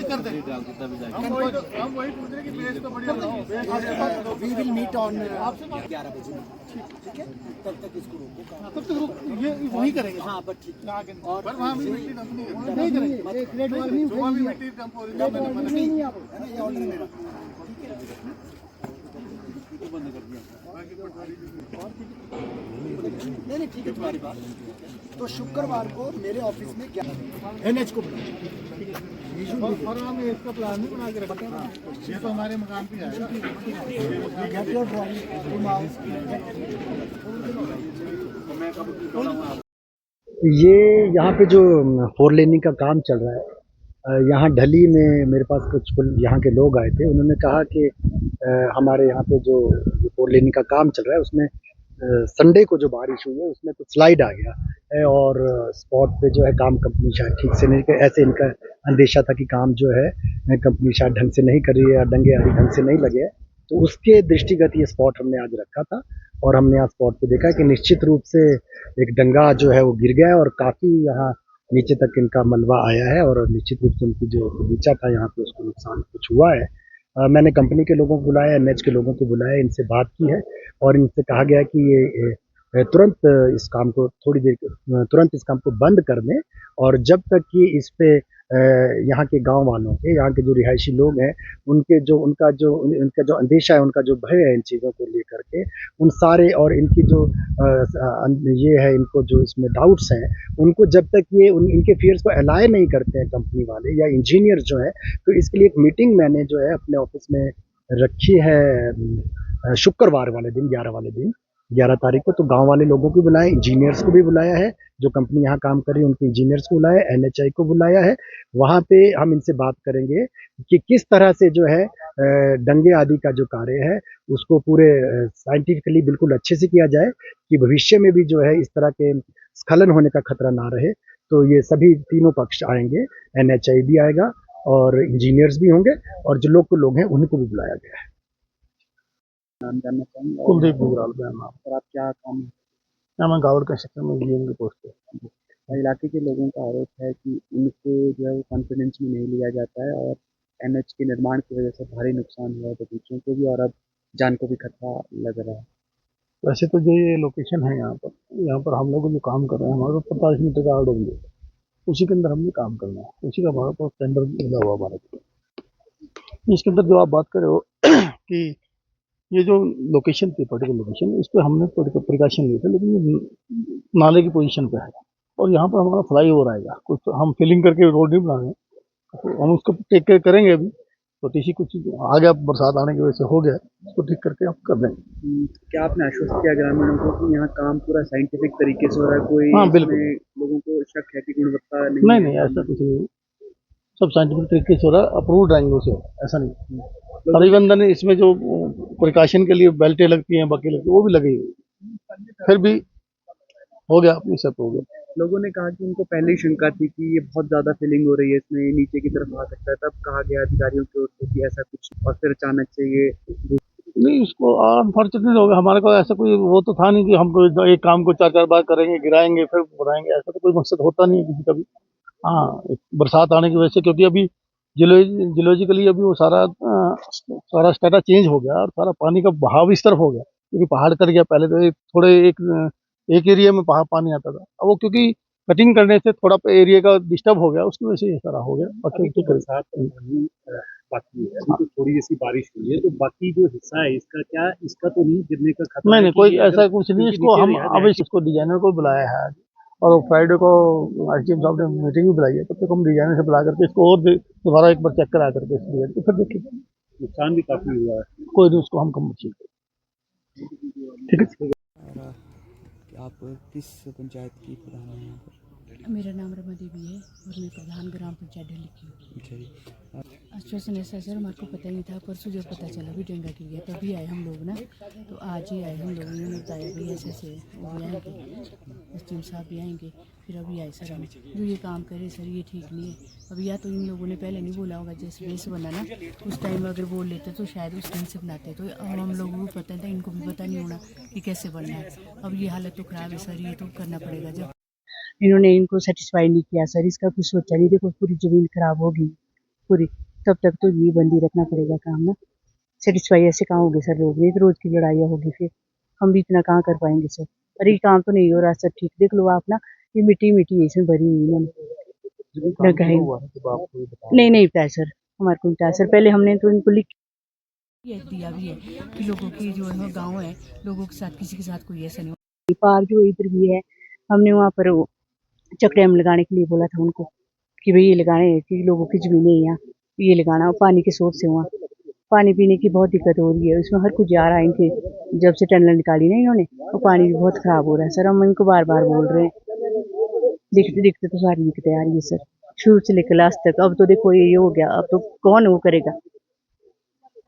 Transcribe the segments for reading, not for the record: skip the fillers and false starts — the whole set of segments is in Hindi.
कर दें। हम वही पूछ रहे हैं कि बेस तो बढ़िया बनाओ। वी विल मीट ऑन 11 बजे, ठीक है? तब तक इसको रोको। तब तक ये वही करेंगे। हाँ बट ठीक है। और पर वहाँ भी मिट्टी डंप नहीं करेंगे। जो वहाँ भी मिट्टी डंप हो रही है मैंने मना नहीं है ना, ये ऑर्डर मेरा, ठीक है? नहीं ठीक है तुम्हारी बात। तो शुक्रवार को मेरे ऑफिस में क्या NH को बुलाओ। और हम इसका प्लान नहीं बना के रखते हैं। ये तो हमारे मकान पे आएगा। गेट योर ड्राइंग ये यहाँ पे जो 4 लेनिंग का काम चल रहा है, यहाँ ढली में मेरे पास कुछ यहाँ के लोग आए थे। उन्होंने कहा कि हमारे यहाँ पे जो 4 लेनिंग का काम चल रहा है उसमें संडे को जो बारिश हुई है उसमें कुछ स्लाइड आ गया है और स्पॉट पे जो है काम कंपनी शायद ठीक से नहीं, ऐसे इनका अंदेशा था कि काम जो है कंपनी शायद ढंग से नहीं कर रही है या डंगे आदि ढंग से नहीं लगे हैं। तो उसके दृष्टिगत ये स्पॉट हमने आज रखा था और हमने आज स्पॉट पे देखा कि निश्चित रूप से एक डंगा जो है वो गिर गया है और काफ़ी यहाँ नीचे तक इनका मलबा आया है और निश्चित रूप से उनकी जो बगीचा था यहाँ पे उसको नुकसान कुछ हुआ है। मैंने कंपनी के लोगों को बुलाया, NH के लोगों को बुलाया, इनसे बात की है और इनसे कहा गया कि ये तुरंत इस काम को तुरंत इस काम को बंद कर दें और जब तक कि इस पे यहाँ के गांव वालों के, यहाँ के जो रिहायशी लोग हैं उनका जो अंदेशा है, उनका जो भय है इन चीज़ों को लेकर के, उन सारे और इनकी जो ये है, इनको जो इसमें डाउट्स हैं, उनको जब तक ये इनके फियर्स को अलाय नहीं करते हैं कंपनी वाले या इंजीनियर जो है, तो इसके लिए एक मीटिंग मैंने जो है अपने ऑफिस में रखी है शुक्रवार वाले दिन, 11 तारीख को। तो गांव वाले लोगों को बुलाया, इंजीनियर्स को भी बुलाया है, जो कंपनी यहाँ काम कर रही है उनके इंजीनियर्स को बुलाया है, NHI को बुलाया है। वहाँ पे हम इनसे बात करेंगे कि किस तरह से जो है डंगे आदि का जो कार्य है उसको पूरे साइंटिफिकली बिल्कुल अच्छे से किया जाए कि भविष्य में भी जो है इस तरह के स्खलन होने का खतरा ना रहे। तो ये सभी तीनों पक्ष आएंगे, NHI भी आएगा और इंजीनियर्स भी होंगे और जो लोग हैं उनको भी बुलाया गया है। नाम जानना चाहूँगा। कुलदीप गुजराल का नाम। और आप क्या काम मैं गाँव का सेक्टर में GM की पोस्ट पे। इलाके के लोगों का आरोप है कि उनको जो है वो कॉन्फिडेंस में नहीं लिया जाता है और NH के निर्माण की वजह से भारी नुकसान हुआ है बगीचों को भी और अब जान को भी खतरा लग रहा है। वैसे तो जो ये लोकेशन है यहाँ पर हम लोग जो काम कर रहे हैं, हमारे 45 मीटर का आउट है, उसी के अंदर हमने काम करना है, उसी का हमारे पास टेंडर मिला हुआ हमारे को। इसके अंदर जो आप बात कर रहे हो कि ये जो लोकेशन थी, पर्टिकुलर लोकेशन, इस पर हमने प्रिकॉशन लिए थे, लेकिन ये नाले की पोजीशन पे है और यहाँ पर हमारा फ्लाई ओवर आएगा, कुछ हम फिलिंग करके रोड नहीं बना रहे हैं, तो हम उसको टेक केयर करेंगे। अभी तो किसी कुछ आ गया, बरसात आने की वजह से हो गया, उसको ठीक करके आप कर देंगे। क्या आपने आश्वस्त किया ग्रामीणों को कि यहाँ काम पूरा साइंटिफिक तरीके से हो रहा है? कोई हाँ बिल्कुल, लोगों को शक है कि गुणवत्ता नहीं ऐसा कुछ नहीं, सब साइंटिफिक तरीके से हो रहा है, अप्रूव्ड एंगल से हो रहा है, ऐसा नहीं। परिबंधन इसमें जो प्रिकॉशन के लिए बेल्टें लगती हैं, बाकी लगती है, वो भी लगी हुई, फिर भी हो गया, अपनी सब हो गया। लोगों ने कहा कि उनको पहले ही शंका थी कि ये बहुत ज्यादा फिलिंग हो रही है, इसमें नीचे की तरफ आ सकता है, तब कहा गया अधिकारियों की ओर से कि ऐसा कुछ, और फिर अचानक से ये नहीं, उसको अनफॉर्चुनेट हो गया। हमारे को ऐसा कोई वो तो था नहीं कि हमको एक काम को 4 बार करेंगे, गिराएंगे फिर बनाएंगे, ऐसा तो कोई मकसद होता नहीं है किसी का भी। हाँ, बरसात आने की वजह से, क्योंकि अभी जियोलॉजिकली अभी वो सारा स्टेटा चेंज हो गया और सारा पानी का बहाव इस तरफ हो गया, क्योंकि पहाड़ कट गया। पहले तो एक एरिया में पानी आता था, अब वो क्योंकि कटिंग करने से थोड़ा एरिया का डिस्टर्ब हो गया, उसकी वजह से ये सारा हो गया। बाकी तो बरसात बाकी है, अभी तो थोड़ी जैसी बारिश हुई है, तो बाकी जो हिस्सा है इसका तो नहीं गिरने का खतरा नहीं, है? कोई ऐसा कुछ नहीं। इसको हम अब इसको डिजाइनर को बुलाया है और फ्राइडे को IGM साहब ने मीटिंग भी बुलाई है, तब तक हम डिजाइनर से बुला करके इसको और दोबारा एक बार चेक करा करके इस डिजाइन को फिर देखेंगे। नुकसान भी काफी हुआ है, कोई नहीं, उसको हम कम ठीक है। आप किस पंचायत की प्रधान हैं यहाँ पर? मेरा नाम रमा देवी है और मैं प्रधान ग्राम पंचायत ढली की हूँ। आश्वासन ऐसा सर, हमारे को पता नहीं था, परसों जब पता चला भी डेंगा गिर गया तभी आए हम लोग ना, तो आज ही आए हम लोग, उन्होंने बताया भाई ऐसे वो भी आएंगे, SDM साहब भी आएंगे, फिर अभी आए सर हम जो ये काम करे सर ये ठीक नहीं है। अब या तो इन लोगों ने पहले नहीं बोला होगा, जैसे बेस बनाना उस टाइम अगर बोल लेते तो शायद उस टाइम से बनाते, तो हम लोगों को पता था, इनको भी पता नहीं होना कि कैसे बनना है। अब ये हालत तो ख़राब है सर, ये तो करना पड़ेगा। जब इन्होंने इनको सेटिस्फाई नहीं किया सर, इसका कुछ सोचा नहीं, देखो पूरी ज़मीन खराब होगी। पूरी, तब तक तो ये बंद ही रखना पड़ेगा काम ना। सेटिस्फाई ऐसे कहाँ होंगे सर लोग, नहीं तो रोज की लड़ाइयाँ होगी फिर, हम भी इतना कहाँ कर पाएंगे सर। अरे ये काम तो नहीं हो रहा सर, ठीक देख लो आप ना, ये मिट्टी मिट्टी है इसमें भरी हुई इन्होंने लगाई। नहीं नहीं बताया सर, हमारे को बताया सर, पहले हमने तो इनको लिख ये दिया भी है कि लोगों की जो है गाँव है, लोगों के साथ किसी के साथ कोई ऐसा नहीं हो। पार जो इधर भी है, हमने वहाँ पर वो चक डैम लगाने के लिए बोला था उनको कि भाई ये लगाने हैं, कि लोगों की जमीनें हैं यहाँ, ये लगाना, और पानी के सोर्स से वहाँ पानी पीने की बहुत दिक्कत हो रही है, उसमें हर कुछ जा रहा है इनके, जब से टनल निकाली ना इन्होंने, वो पानी भी बहुत खराब हो रहा है सर, हम इनको बार बार बोल रहे हैं, दिखते दिखते तो सारी दिक्कतें आ रही है सर, शुरू से लेकर लास्ट तक। अब तो देखो ये हो गया, अब तो कौन वो करेगा,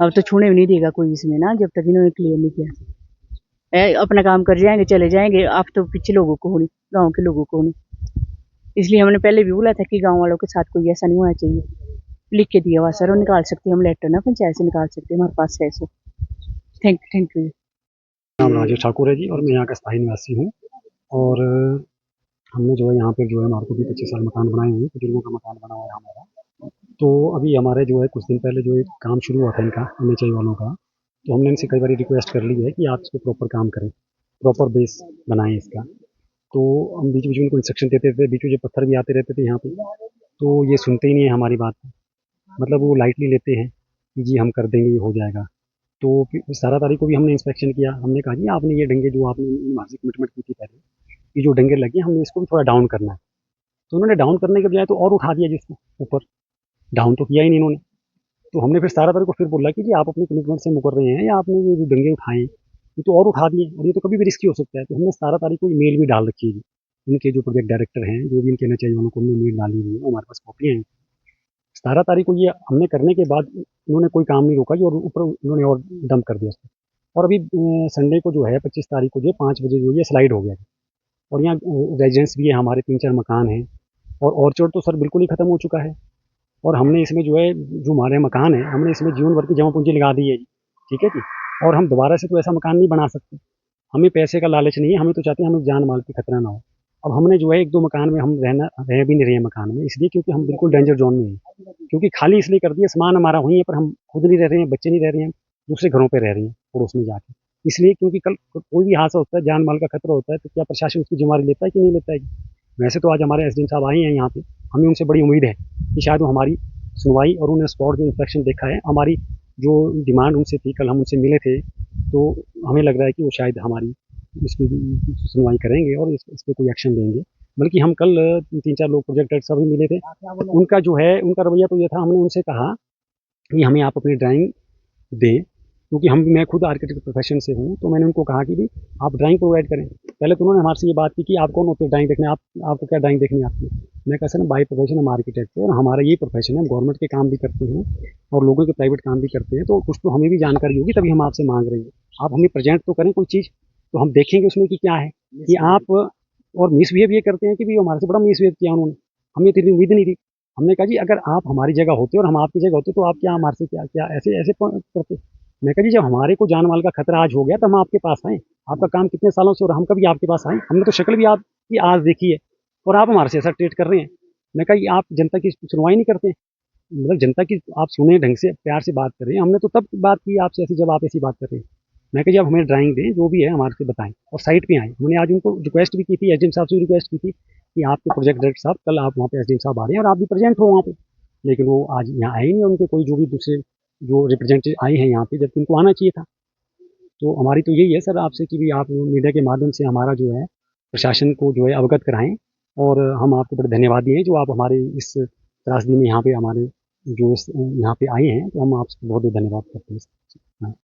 अब तो छूने भी नहीं देगा कोई इसमें ना, जब तक इन्होंने क्लियर नहीं किया। अपना काम कर जाएंगे चले जाएंगे, आप तो पीछे लोगों को होनी, गाँव के लोगों को होनी, इसलिए हमने पहले भी बोला था कि गाँव वालों के साथ कोई ऐसा नहीं होना चाहिए। लिख के दिया हुआ सर, और निकाल सकते हैं हम लेटर ना, पंचायत से निकाल सकते हैं, हमारे पास है सो। Thank you. नाम राजेश ठाकुर है जी, और मैं यहाँ का स्थायी निवासी हूँ। और हमने जो है यहाँ पे जो है हमारे को भी 25 साल मकान बनाए हुए हैं, बुजुर्गों का मकान बना हुआ है हमारा। तो अभी हमारे जो है कुछ दिन पहले जो एक काम शुरू हुआ था इनका, NHI वालों का, तो हमने इनसे कई बार रिक्वेस्ट कर ली है कि आप इसको प्रॉपर काम करें, प्रॉपर बेस बनाएं इसका। तो हम बीच बीच में उनको इंस्ट्रक्शन देते थे, बीच में पत्थर भी आते रहते थे यहाँ पे, तो ये सुनते ही नहीं है हमारी बात, मतलब वो लाइटली लेते हैं कि जी हम कर देंगे, ये हो जाएगा। तो फिर 17 तारीख को भी हमने इंस्पेक्शन किया, हमने कहा जी आपने ये डंगे जो आपने हमारे कमिटमेंट की थी पहले, ये जो डंगे लगे हमने इसको भी थोड़ा डाउन करना है। तो उन्होंने डाउन करने के बजाय तो और उठा दिया जिसको ऊपर, डाउन तो किया ही नहीं इन्होंने। तो हमने फिर 17 तारीख को फिर बोला कि जी आप अपनी कमिटमेंट से मुकर रहे हैं, या आपने ये जो डंगे उठाए हैं ये तो और उठा दिए, और ये तो कभी भी रिस्की हो सकता है। तो हमने 17 तारीख को मेल भी डाल रखी है जी, इनके जो प्रोजेक्ट डायरेक्टर हैं, जो भी इनके NHI वालों को हमने मेल डाली हुई है, हमारे पास कॉपी है। 17 तारीख को ये हमने करने के बाद इन्होंने कोई काम नहीं रोका जी, और ऊपर इन्होंने और डंप कर दिया उसको। और अभी संडे को जो है 25 तारीख को जो 5 बजे जो ये स्लाइड हो गया। और यहाँ रेजिडेंस भी है हमारे, 3-4 मकान हैं, और ऑर्चर्ड तो सर बिल्कुल ही खत्म हो चुका है। और हमने इसमें जो है जो हमारे मकान है, हमने इसमें जीवन भर की जमा पूंजी लगा दी है जी, ठीक है जी। और हम दोबारा से तो ऐसा मकान नहीं बना सकते, हमें पैसे का लालच नहीं है, हमें तो चाहते हैं हमें जान माल की खतरा ना हो। अब हमने जो है 1-2 मकान में हम रह भी नहीं रहे हैं मकान में, इसलिए क्योंकि हम बिल्कुल डेंजर जोन में हैं, क्योंकि खाली इसलिए कर दिया, सामान हमारा वहीं है पर हम खुद नहीं रह रहे हैं, बच्चे नहीं रह रहे हैं, दूसरे घरों पे रह रहे हैं पड़ोस में जाके। इसलिए क्योंकि कल कोई भी हादसा होता है, जान माल का खतरा होता है, तो क्या प्रशासन उसकी जिम्मेदारी लेता है कि नहीं लेता है? वैसे तो आज हमारे SDM साहब आए हैं यहाँ पे, हमें उनसे बड़ी उम्मीद है कि शायद वो हमारी सुनवाई, और उन्हें स्पॉट जो इंस्पेक्शन देखा है, हमारी जो डिमांड उनसे थी, कल हम उनसे मिले थे, तो हमें लग रहा है कि वो शायद हमारी इसकी सुनवाई करेंगे और इस पे कोई एक्शन लेंगे। बल्कि हम कल 3-4 लोग प्रोजेक्ट डायरेक्टर सभी मिले थे, तो उनका जो है उनका रवैया तो ये था, हमने उनसे कहा कि हमें आप अपनी ड्राइंग दें, क्योंकि मैं खुद आर्किटेक्ट प्रोफेशन से हूँ, तो मैंने उनको कहा कि भाई आप ड्राइंग प्रोवाइड करें। पहले तो उन्होंने हमारे से ये बात की कि आप कौन होते हैं ड्राइंग देखने, आपको क्या ड्राइंग देखनी है आपकी? मैं कहा सर बाई प्रोफेशन हम आर्किटेक्ट है, और हमारा यही प्रोफेशन है, हम गवर्नमेंट के काम भी करते हैं और लोगों के प्राइवेट काम भी करते हैं, तो कुछ तो हमें भी जानकारी होगी, तभी हम आपसे मांग रहे हैं। आप हमें प्रेजेंट तो करें कोई चीज़, तो हम देखेंगे उसमें कि क्या है कि आप, और मिसबिहेव ये करते हैं कि भाई हमारे से बड़ा मिसबिहेव किया उन्होंने, हमें इतनी उम्मीद नहीं थी। हमने कहा जी अगर आप हमारी जगह होते और हम आपकी जगह होते, तो आप क्या हमारे से क्या क्या ऐसे ऐसे करते? मैं कहा जी जब हमारे को जान माल का खतरा आज हो गया, तो हम आपके पास आए, आपका काम कितने सालों से, और हम कभी आपके पास आए, हमने तो शक्ल भी आपकी आज देखी है, और आप हमारे से ऐसा ट्रीट कर रहे हैं। मैं कहा आप जनता की सुनवाई नहीं करते, मतलब जनता की आप सुने, ढंग से प्यार से बात करें। हमने तो तब बात की आपसे ऐसी, जब आप ऐसी बात कर रहे हैं। मैं कहा जब हमें ड्राइंग दें, जो भी है हमारे से बताएं, और साइट पे आए। हमने आज उनको रिक्वेस्ट भी की थी, SDM साहब से रिक्वेस्ट की थी कि आपके प्रोजेक्ट डायरेक्टर साहब कल आप वहाँ पे SDM साहब आ रहे हैं और आप भी प्रेजेंट हो वहाँ पे, लेकिन वो आज यहाँ आए नहीं, उनके कोई जो भी दूसरे जो रिप्रेजेंटेटिव आए हैं यहाँ पे, जबकि उनको आना चाहिए था। तो हमारी तो यही है सर आपसे कि भी आप मीडिया के माध्यम से हमारा जो है प्रशासन को जो है अवगत कराएं, और हम आपको बड़े धन्यवाद दिए जो आप हमारे इस त्रासदी में यहाँ पे हमारे जो यहाँ पे आए हैं, तो हम आपसे बहुत बहुत धन्यवाद करते हैं। हाँ।